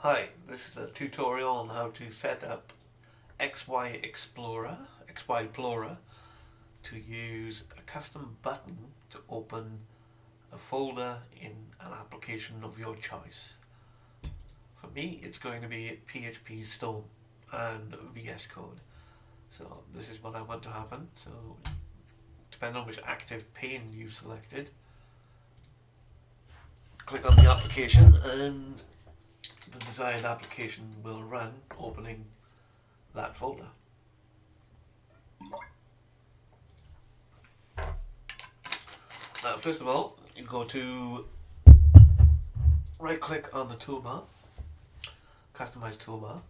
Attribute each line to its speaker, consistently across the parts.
Speaker 1: Hi, this is a tutorial on how to set up XYPlorer to use a custom button to open a folder in an application of your choice. For me, it's going to be PHPStorm and VSCode. So this is what I want to happen. So depending on which active pane you've selected, click on the application and the desired application will run, opening that folder. Now, first of all, you go to right click on the toolbar, customize toolbar,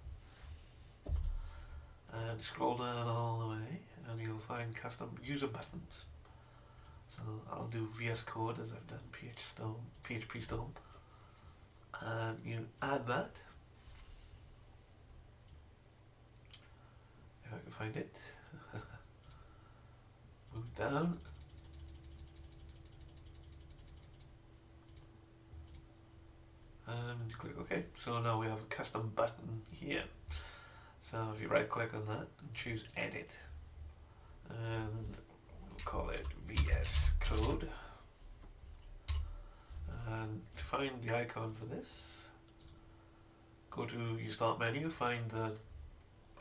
Speaker 1: and scroll down all the way and you'll find custom user buttons. So I'll do VS Code as I've done PHPStorm, and you add that, if I can find it. Move down, and click OK. So now we have a custom button here. So if you right click on that and choose edit, and we'll call it VS Code. And to find the icon for this, go to your start menu, find the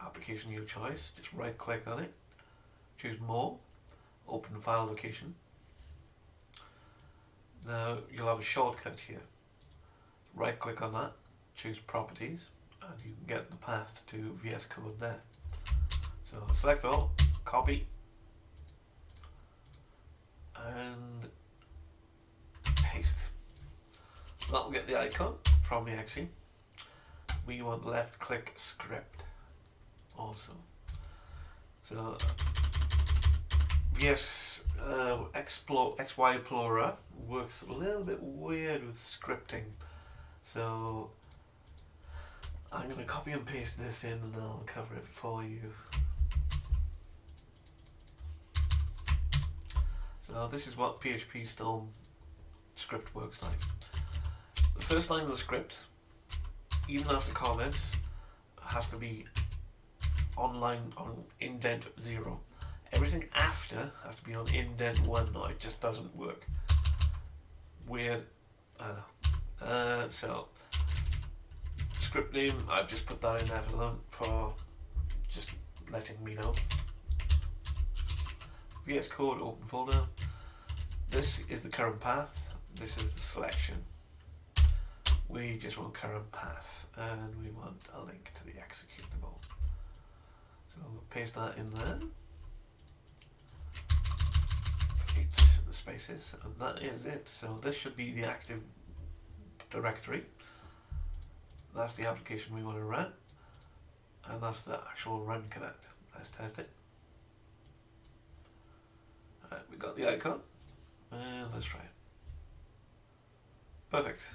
Speaker 1: application of your choice, just right click on it, choose more, open file location. Now you'll have a shortcut here. Right click on that, choose properties, and you can get the path to VS Code there. So select all, copy, and paste. So that will get the icon from the exe. We want left click script also. So XYPlorer works a little bit weird with scripting. So I'm going to copy and paste this in and I'll cover it for you. So this is what PHPStorm script works like. The first line of the script, even after comments, has to be on indent 0. Everything after has to be on indent 1, or it just doesn't work. Weird, I know. So script name, I've just put that in there for them, for just letting me know. VS Code open folder. This is the current path. This is the selection. We just want current path, and we want a link to the executable. So we'll paste that in there. Delete the spaces, and that is it. So this should be the active directory. That's the application we want to run, and that's the actual run command. Let's test it. Alright, we got the icon, and let's try it. Perfect.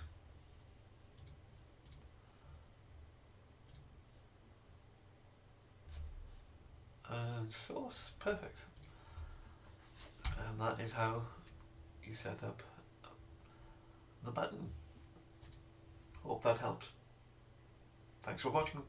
Speaker 1: And source, perfect. And that is how you set up the button. Hope that helps. Thanks for watching.